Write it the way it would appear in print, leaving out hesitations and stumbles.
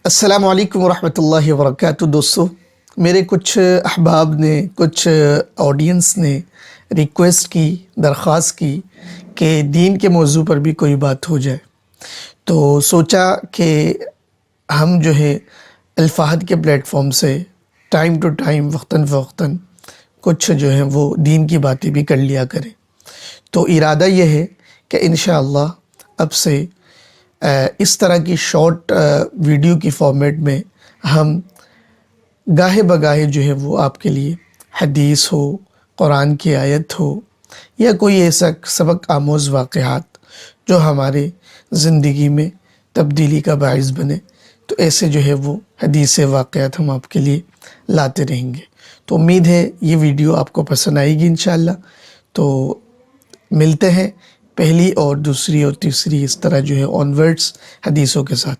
अस्सलामु अलैकुम वरहमतुल्लाहि वबरकातुहू। दोस्तों, मेरे कुछ अहबाब ने, कुछ ऑडियंस ने रिक्वेस्ट की, दरख्वास्त की कि दीन के मौजू पर भी कोई बात हो जाए। तो सोचा कि हम जो है अल-फ़हद के प्लेटफॉर्म से टाइम टू टाइम, वक्तन फ़वक्तन कुछ जो है वो दीन की बातें भी कर लिया करें। तो इरादा ये है कि इंशाअल्लाह अब से इस तरह की शॉर्ट वीडियो की फॉर्मेट में हम गाहे बगाहे जो है वो आपके लिए हदीस हो, कुरान की आयत हो या कोई ऐसा सबक आमोज़ वाक़यात जो हमारे ज़िंदगी में तब्दीली का बाइस बने, तो ऐसे जो है वो हदीस वाक़यात हम आपके लिए लाते रहेंगे। तो उम्मीद है ये वीडियो आपको पसंद आएगी इंशाअल्लाह। तो मिलते हैं पहली और दूसरी और तीसरी इस तरह जो है ऑनवर्ड्स हदीसों के साथ।